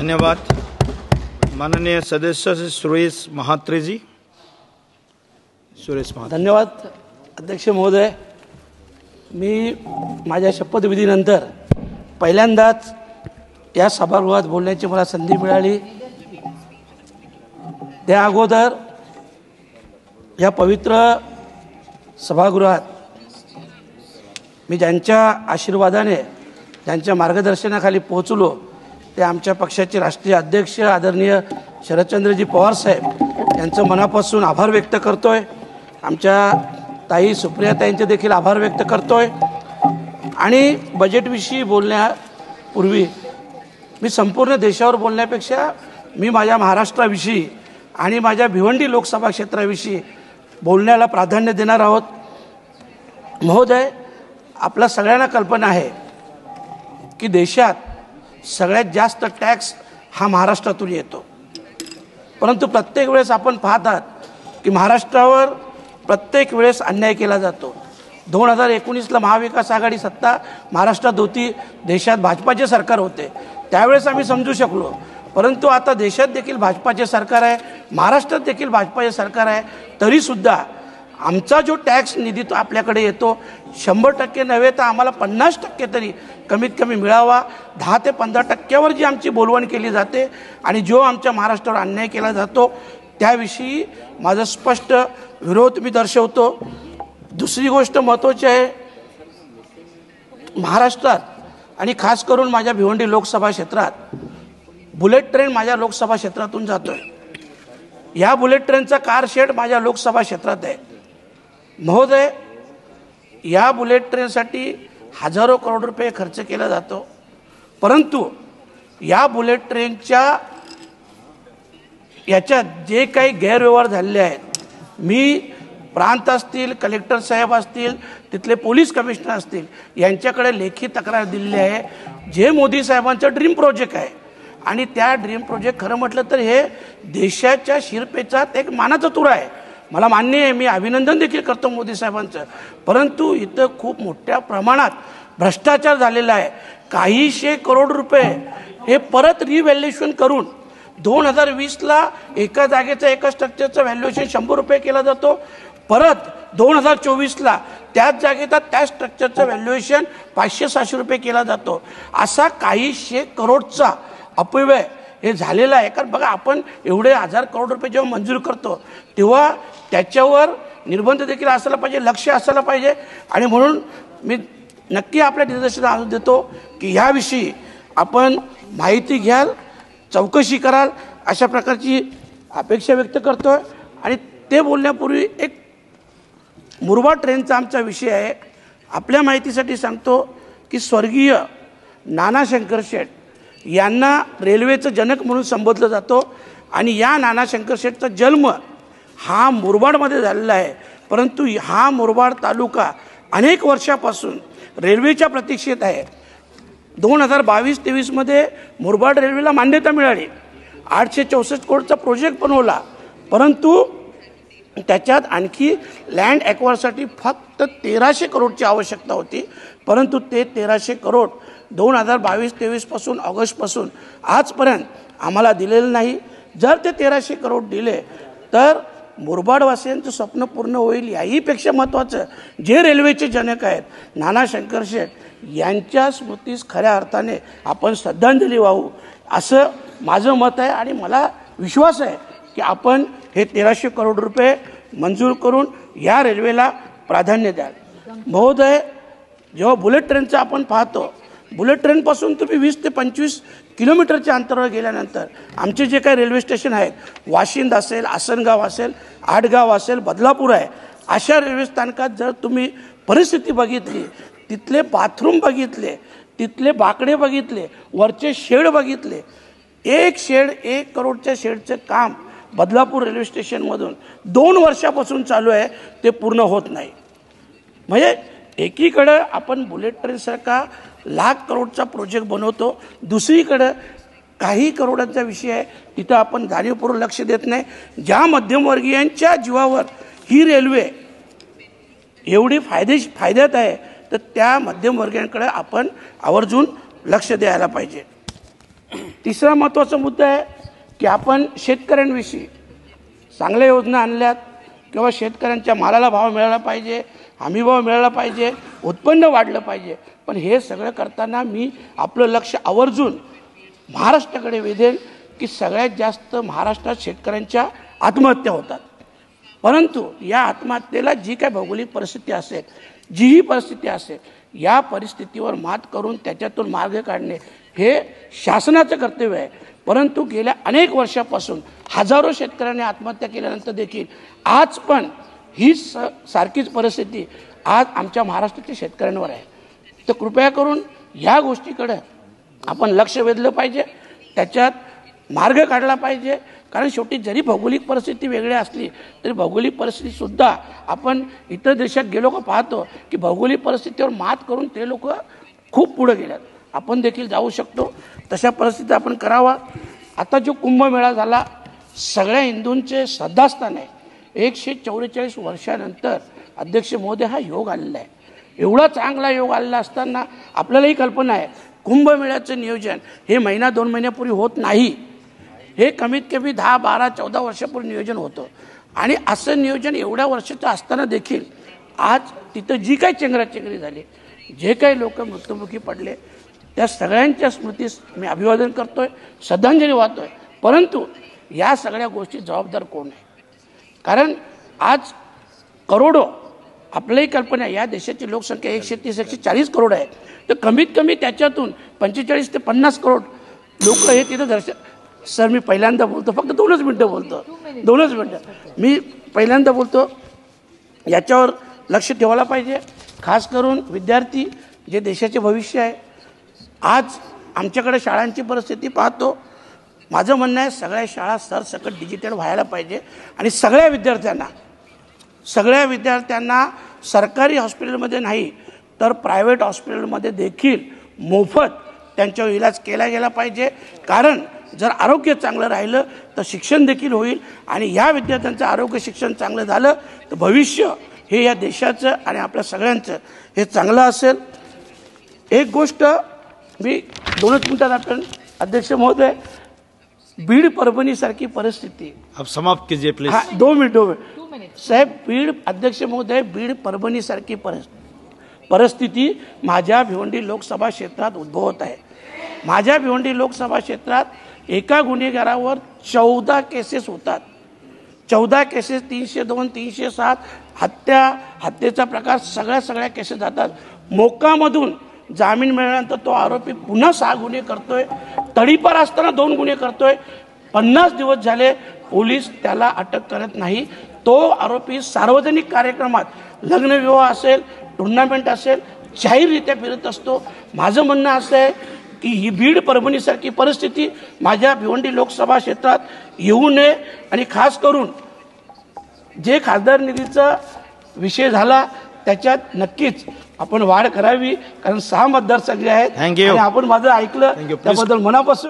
धन्यवाद। माननीय सदस्य श्री सुरेश महात्रे जी। धन्यवाद अध्यक्ष महोदय। मी माझ्या शपथविधीनंतर पहिल्यांदाच या सभागृहात बोलण्याची मला संधी मिळाली। त्या अगोदर या पवित्र सभागृहात मी ज्यांच्या आशीर्वादाने ज्यांच्या मार्गदर्शनाखाली पोहोचलो ते आमच्या पक्षाचे राष्ट्रीय अध्यक्ष आदरणीय शरदचंद्रजी पवार साहेब यांचं मनापासून आभार व्यक्त करतोय। आमच्या ताई सुप्रियाताईंचे देखील आभार व्यक्त करतोय। आणि बजेटविषयी बोलण्यापूर्वी मी संपूर्ण देशावर बोलण्यापेक्षा मी माझ्या महाराष्ट्राविषयी आणि माझ्या भिवंडी लोकसभा क्षेत्राविषयी बोलण्याला प्राधान्य देणार आहोत। महोदय, आपल्या सगळ्यांना कल्पना आहे की देशात सगळ्यात जास्त टॅक्स हा महाराष्ट्रातून येतो, परंतु प्रत्येक वेळेस आपण पाहतात की महाराष्ट्रावर प्रत्येक वेळेस अन्याय केला जातो। 2019ला महाविकास आघाडी सत्ता महाराष्ट्रात होती, देशात भाजपाचे सरकार होते, त्यावेळेस आम्ही समजू शकलो। परंतु आता देशात देखील भाजपाचे सरकार आहे, महाराष्ट्रात देखील भाजपाचे सरकार आहे, तरीसुद्धा आमचा जो टॅक्स निधी तो आपल्याकडे येतो 100% नव्हे तर आम्हाला 50% तरी कमीत कमी मिळावा। 10 ते 15% जी आमची बोलवण केली जाते आणि जो आमच्या महाराष्ट्रावर अन्याय केला जातो त्याविषयी माझा स्पष्ट विरोध मी दर्शवतो। दुसरी गोष्ट महत्त्वाची आहे, महाराष्ट्रात आणि खास करून माझ्या भिवंडी लोकसभा क्षेत्रात बुलेट ट्रेन माझ्या लोकसभा क्षेत्रातून जातोय। या बुलेट ट्रेनचा कार शेड माझ्या लोकसभा क्षेत्रात आहे। महोदय, या बुलेट ट्रेनसाठी हजारो करोड रुपये खर्च केला जातो, परंतु या बुलेट ट्रेनच्या याच्यात जे काही गैरव्यवहार झालेले आहेत, मी प्रांत असतील, कलेक्टर साहेब असतील, तिथले पोलीस कमिशनर असतील यांच्याकडे लेखी तक्रार दिलेली आहे। जे मोदी साहेबांचं ड्रीम प्रोजेक्ट आहे आणि त्या ड्रीम प्रोजेक्ट खरं म्हटलं तर हे देशाच्या शिरपेचात एक मानाचा तुरा आहे। मला मान्य आहे, मी अभिनंदन देखील करतो मोदी साहेबांचं, परंतु इथं खूप मोठ्या प्रमाणात भ्रष्टाचार झालेला आहे। काहीशे करोड रुपये हे परत रिव्हॅल्युएशन करून 2020ला एका जागेचं एका स्ट्रक्चरचं व्हॅल्युएशन 100 रुपये केला जातो, परत 2024ला त्याच जागेचा त्या स्ट्रक्चरचं व्हॅल्युएशन 500-600 रुपये केला जातो। असा काहीशे करोडचा अपव्यय हे झालेलं आहे। कारण बघा, आपण एवढे 1000 करोड रुपये जेव्हा मंजूर करतो तेव्हा त्याच्यावर निर्बंध देखील असायला पाहिजे, लक्ष असायला पाहिजे। आणि म्हणून मी नक्की आपल्या निदर्शनास आणून देतो की याविषयी आपण माहिती घ्याल, चौकशी कराल, अशा प्रकारची अपेक्षा व्यक्त करतोय। आणि ते बोलण्यापूर्वी एक मुरबाड ट्रेनचा आमचा विषय आहे। आपल्या माहितीसाठी सांगतो की स्वर्गीय नाना शंकर शेठ यांना रेल्वेचं जनक म्हणून संबोधलं जातो आणि या नाना शंकर शेठचा जन्म हा मुरबाडमध्ये झालेला आहे, परंतु हा मुरबाड तालुका अनेक वर्षापासून रेल्वेच्या प्रतीक्षेत आहे। 2022-23मध्ये मुरबाड रेल्वेला मान्यता मिळाली, 864 कोटीचा प्रोजेक्ट बनवला, परंतु त्याच्यात आणखी लँड ॲक्वायरसाठी फक्त 1300 करोडची आवश्यकता होती, परंतु ते 1300 करोड 2022-23 पासून ऑगस्टपासून आजपर्यंत आम्हाला दिलेलं नाही। जर ते 1300 करोड दिले तर मुरबाडवासियांचं स्वप्न पूर्ण होईल। याहीपेक्षा महत्त्वाचं, जे रेल्वेचे जनक आहेत नाना शंकर शेठ यांच्या स्मृतीस खऱ्या अर्थाने आपण श्रद्धांजली वाहू असं माझं मत आहे। आणि मला विश्वास आहे की आपण हे 1300 करोड रुपये मंजूर करून या रेल्वेला प्राधान्य द्याल। महोदय, जेव्हा बुलेट ट्रेनचं आपण पाहतो, बुलेट ट्रेनपासून तुम्ही 20 ते 25 किलोमीटरच्या अंतरावर गेल्यानंतर आमचे जे काही रेल्वे स्टेशन आहेत, वाशिंद असेल, आसनगाव असेल, आडगाव असेल, बदलापूर आहे, अशा रेल्वे स्थानकात जर तुम्ही परिस्थिती बघितली, तिथले बाथरूम बघितले, तिथले बाकडे बघितले, वरचे शेड बघितले, एक शेड 1 करोडच्या शेडचं काम बदलापूर रेल्वे स्टेशनमधून 2 वर्षापासून चालू आहे, ते पूर्ण होत नाही। म्हणजे एकीकडं आपण बुलेट ट्रेनसारखा लाख करोडचा प्रोजेक्ट बनवतो, दुसरीकडं काही करोडांचा विषय आहे तिथं आपण जाणीवपूर्वक लक्ष देत नाही। ज्या मध्यमवर्गीयांच्या जीवावर ही रेल्वे एवढी फायद्यात आहे तर त्या मध्यमवर्गीयांकडे आपण आवर्जून लक्ष द्यायला पाहिजे। तिसरा महत्त्वाचा मुद्दा आहे की आपण शेतकऱ्यांविषयी चांगल्या योजना आणल्यात किंवा शेतकऱ्यांच्या मालाला भाव मिळाला पाहिजे, हमीभाव मिळाला पाहिजे, उत्पन्न वाढलं पाहिजे. पण हे सगळं करताना मी आपलं लक्ष आवर्जून महाराष्ट्राकडे वेधेन की सगळ्यात जास्त महाराष्ट्रात शेतकऱ्यांच्या आत्महत्या होतात. परंतु या आत्महत्येला जी काय भौगोलिक परिस्थिती असेल, जीही परिस्थिती असेल, या परिस्थितीवर मात करून त्याच्यातून मार्ग काढणे हे शासनाचं कर्तव्य आहे. परंतु गेल्या अनेक वर्षापासून हजारो शेतकऱ्यांनी आत्महत्या केल्यानंतर देखील आज पण हीच सारखीच परिस्थिती आज आमच्या महाराष्ट्राच्या शेतकऱ्यांवर आहे. तर कृपया करून या गोष्टीकडे आपण लक्ष वेधलं पाहिजे, त्याच्यात मार्ग काढला पाहिजे. कारण शेवटी जरी भौगोलिक परिस्थिती वेगळी असली तरी भौगोलिक परिस्थितीसुद्धा आपण इतर देशात गेलो का पाहतो की भौगोलिक परिस्थितीवर मात करून ते लोक खूप पुढे गेल्यात. आपण देखील जाऊ शकतो, तशा परिस्थितीत आपण करावा. आता जो कुंभमेळा झाला सगळ्या हिंदूंचे श्रद्धास्थान आहे. 144 वर्षानंतर अध्यक्ष महोदय हा योग आलेला आहे. एवढा चांगला योग आलेला असताना आपल्यालाही कल्पना आहे कुंभमेळ्याचं नियोजन हे महिना 2 महिन्यापूर्वी होत नाही. हे कमीत कमी 10, 12, 14 वर्षापूर्वी नियोजन होतं. आणि असं नियोजन एवढ्या वर्षाचं असताना देखील आज तिथं जी काही चेंगराचेंगरी झाली, जे काही लोक मृत्युमुखी पडले, त्या सगळ्यांच्या स्मृतीस मी अभिवादन करतोय, श्रद्धांजली वाहतोय. परंतु या सगळ्या गोष्टी जबाबदार कोण आहे? कारण आज करोडो, आपल्याही कल्पना आहे या देशाची लोकसंख्या 130-140 करोड आहे. तर कमीत कमी त्याच्यातून 45 ते 50 करोड लोक हे तिथं दर्शन. सर मी पहिल्यांदा बोलतो, फक्त 2च मिनटं बोलतो, 2च मिनटं. मी पहिल्यांदा बोलतो, याच्यावर लक्ष ठेवायला पाहिजे. खास करून विद्यार्थी जे देशाचे भविष्य आहे. आज आमच्याकडे शाळांची परिस्थिती पाहतो. माझं म्हणणं आहे सगळ्या शाळा सरसकट डिजिटल व्हायला पाहिजे आणि सगळ्या विद्यार्थ्यांना सरकारी हॉस्पिटलमध्ये नाही तर प्रायव्हेट हॉस्पिटलमध्ये देखील मोफत त्यांच्यावर इलाज केला गेला पाहिजे. कारण जर आरोग्य चांगलं राहिलं तर शिक्षण देखील होईल आणि या विद्यार्थ्यांचं आरोग्य शिक्षण चांगलं झालं तर भविष्य हे या देशाचं आणि आपल्या सगळ्यांचं हे चांगलं असेल. एक गोष्ट मी 2च मिनिटात आपण अध्यक्ष महोदय, बीड परभणीसारखी परिस्थिती आप समाप्त कीजिए प्लीज. 2 मिनिट साहेब. बीड अध्यक्ष महोदय, बीड परभणीसारखी परिस्थिती माझ्या भिवंडी लोकसभा क्षेत्रात उद्भवत आहे. माझ्या भिवंडी लोकसभा क्षेत्रात एका गुन्हेगारावर 14 केसेस होतात. 14 केसेस, 302, 307 हत्येचा प्रकार सगळ्या केसेस जातात. मोक्कामधून जामीन मिळाल्यानंतर तो आरोपी पुन्हा 6 गुन्हे करतोय. तडीपार असताना 2 गुन्हे करतोय. 50 दिवस झाले पोलीस त्याला अटक करत नाही. तो आरोपी सार्वजनिक कार्यक्रमात, लग्नविवाह असेल, टुर्नामेंट असेल, जाहीररित्या फिरत असतो. माझं म्हणणं असं आहे की ही बीड परभणीसारखी परिस्थिती माझ्या भिवंडी लोकसभा क्षेत्रात येऊ नये. आणि खास करून जे खासदार निधीचा विषय झाला त्याच्यात नक्कीच आपण वाढ करावी. कारण 6 मतदारसंघ आहेत आणि आपण माझं ऐकलं त्याबद्दल मनापासून